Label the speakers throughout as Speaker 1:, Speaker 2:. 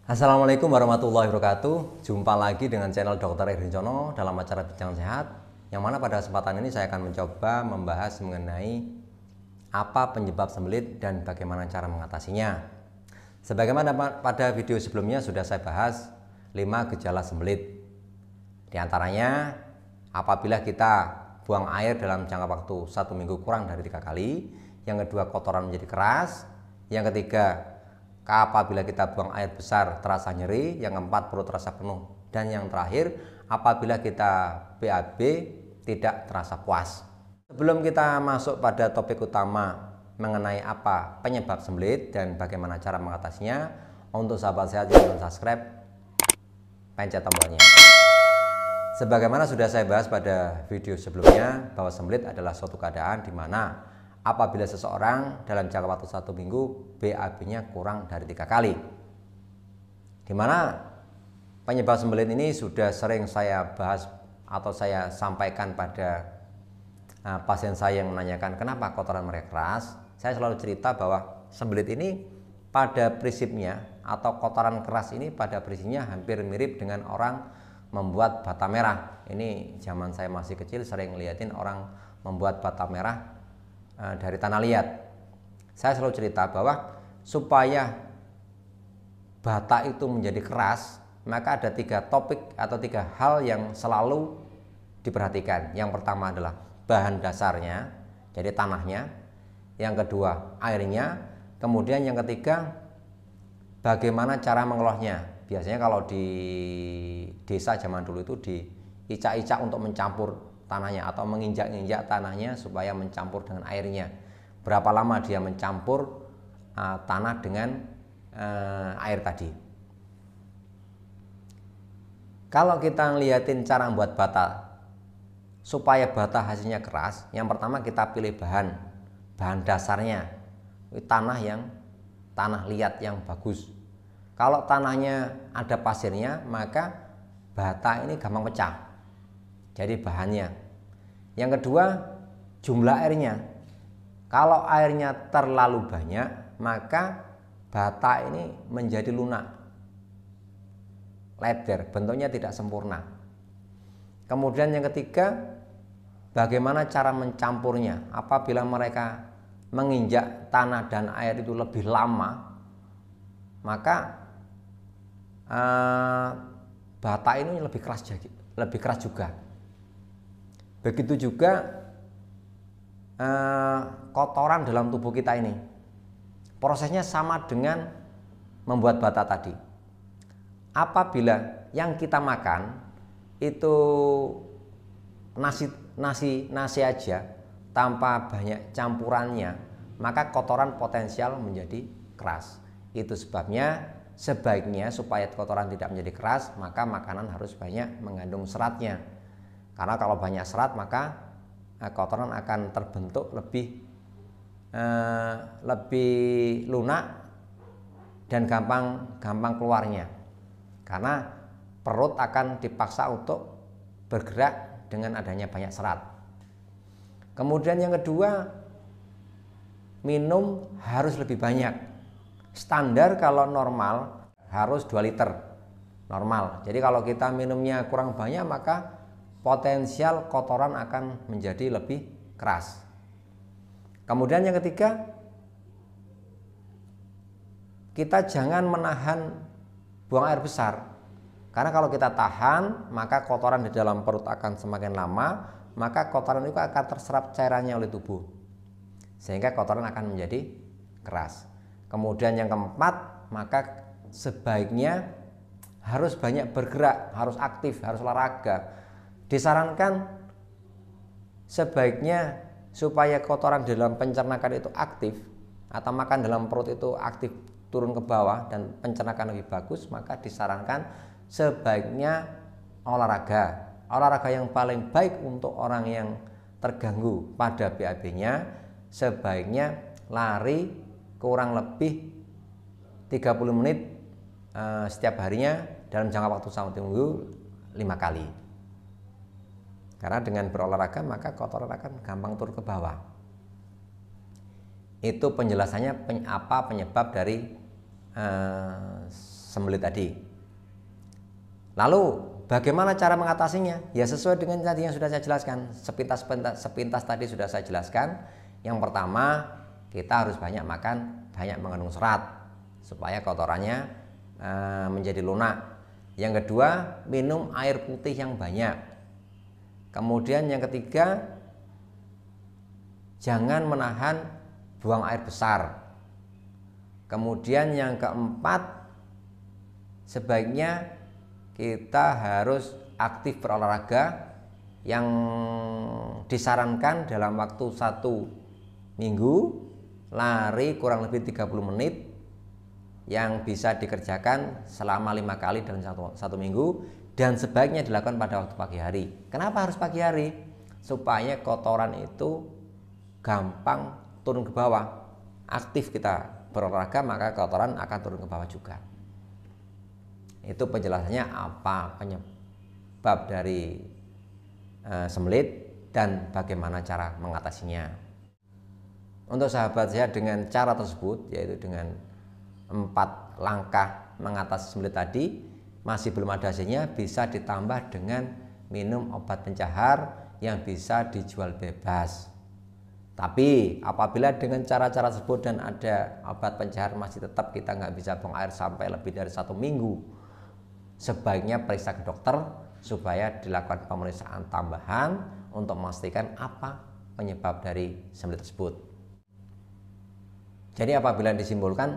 Speaker 1: Assalamualaikum warahmatullahi wabarakatuh. Jumpa lagi dengan channel Dr. Erwin Cono dalam acara Bincang Sehat, yang mana pada kesempatan ini saya akan mencoba membahas mengenai apa penyebab sembelit dan bagaimana cara mengatasinya. Sebagaimana pada video sebelumnya sudah saya bahas 5 gejala sembelit. Di antaranya apabila kita buang air dalam jangka waktu 1 minggu kurang dari 3 kali, yang kedua kotoran menjadi keras, yang ketiga apabila kita buang air besar terasa nyeri, yang keempat perut terasa penuh, dan yang terakhir apabila kita BAB tidak terasa puas. Sebelum kita masuk pada topik utama mengenai apa penyebab sembelit dan bagaimana cara mengatasinya, untuk sahabat sehat yang belum subscribe, pencet tombolnya. Sebagaimana sudah saya bahas pada video sebelumnya, bahwa sembelit adalah suatu keadaan di mana apabila seseorang dalam jangka waktu 1 minggu BAB-nya kurang dari 3 kali. Di mana penyebab sembelit ini sudah sering saya bahas atau saya sampaikan pada pasien saya yang menanyakan kenapa kotoran mereka keras. Saya selalu cerita bahwa sembelit ini pada prinsipnya atau kotoran keras ini pada prinsipnya hampir mirip dengan orang membuat bata merah. Ini zaman saya masih kecil sering ngeliatin orang membuat bata merah dari tanah liat. Saya selalu cerita bahwa supaya bata itu menjadi keras, maka ada 3 topik atau 3 hal yang selalu diperhatikan. Yang pertama adalah bahan dasarnya, jadi tanahnya. Yang kedua airnya. Kemudian yang ketiga bagaimana cara mengolahnya. Biasanya kalau di desa zaman dulu itu diicak-icak untuk mencampur tanahnya atau menginjak-injak tanahnya supaya mencampur dengan airnya. Berapa lama dia mencampur tanah dengan air tadi. Kalau kita ngeliatin cara membuat bata supaya bata hasilnya keras, yang pertama kita pilih bahan dasarnya. Tanah liat yang bagus. Kalau tanahnya ada pasirnya, maka bata ini gampang pecah. Jadi bahannya. Yang kedua, jumlah airnya. Kalau airnya terlalu banyak, maka bata ini menjadi lunak, lebar, bentuknya tidak sempurna. Kemudian yang ketiga, bagaimana cara mencampurnya. Apabila mereka menginjak tanah dan air itu lebih lama, maka bata ini lebih keras juga. Begitu juga kotoran dalam tubuh kita ini. Prosesnya sama dengan membuat bata tadi. Apabila yang kita makan itu nasi aja tanpa banyak campurannya, maka kotoran potensial menjadi keras. Itu sebabnya sebaiknya supaya kotoran tidak menjadi keras, maka makanan harus banyak mengandung seratnya. Karena kalau banyak serat, maka kotoran akan terbentuk lebih lunak dan gampang keluarnya. Karena perut akan dipaksa untuk bergerak dengan adanya banyak serat. Kemudian yang kedua, minum harus lebih banyak. Standar kalau normal harus 2 liter normal. Jadi kalau kita minumnya kurang banyak, maka potensial kotoran akan menjadi lebih keras. Kemudian yang ketiga, kita jangan menahan buang air besar. Karena kalau kita tahan, maka kotoran di dalam perut akan semakin lama, maka kotoran itu akan terserap cairannya oleh tubuh, sehingga kotoran akan menjadi keras. Kemudian yang keempat, maka sebaiknya harus banyak bergerak, harus aktif, harus olahraga. Disarankan sebaiknya supaya kotoran di dalam pencernaan itu aktif, atau makan dalam perut itu aktif turun ke bawah dan pencernaan lebih bagus, maka disarankan sebaiknya olahraga. Olahraga yang paling baik untuk orang yang terganggu pada BAB-nya sebaiknya lari kurang lebih 30 menit setiap harinya dalam jangka waktu 1 minggu 5 kali. Karena dengan berolahraga maka kotoran akan gampang turun ke bawah. Itu penjelasannya apa penyebab dari sembelit tadi. Lalu bagaimana cara mengatasinya? Ya sesuai dengan tadi yang sudah saya jelaskan. Sepintas tadi sudah saya jelaskan. Yang pertama, kita harus banyak makan, banyak mengandung serat supaya kotorannya menjadi lunak. Yang kedua, minum air putih yang banyak. Kemudian yang ketiga, jangan menahan buang air besar. Kemudian yang keempat, sebaiknya kita harus aktif berolahraga yang disarankan dalam waktu 1 minggu, lari kurang lebih 30 menit yang bisa dikerjakan selama 5 kali dalam satu minggu, dan sebaiknya dilakukan pada waktu pagi hari. Kenapa harus pagi hari? Supaya kotoran itu gampang turun ke bawah. Aktif kita berolahraga, maka kotoran akan turun ke bawah juga. Itu penjelasannya apa penyebab dari sembelit dan bagaimana cara mengatasinya. Untuk sahabat sehat, dengan cara tersebut, yaitu dengan 4 langkah mengatasi sembelit tadi, masih belum ada hasilnya, bisa ditambah dengan minum obat pencahar yang bisa dijual bebas. Tapi apabila dengan cara-cara tersebut dan ada obat pencahar masih tetap kita nggak bisa buang air sampai lebih dari 1 minggu, sebaiknya periksa ke dokter supaya dilakukan pemeriksaan tambahan untuk memastikan apa penyebab dari sembelit tersebut. Jadi apabila disimpulkan,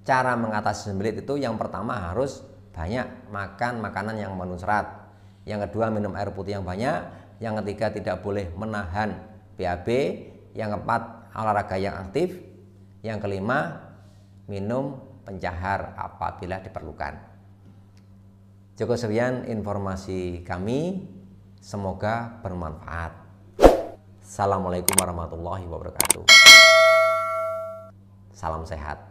Speaker 1: cara mengatasi sembelit itu yang pertama harus banyak makan makanan yang mengandung serat. Yang kedua, minum air putih yang banyak. Yang ketiga, tidak boleh menahan BAB. Yang keempat, olahraga yang aktif. Yang kelima, minum pencahar apabila diperlukan. Cukup sekian informasi kami, semoga bermanfaat. Assalamualaikum warahmatullahi wabarakatuh. Salam sehat.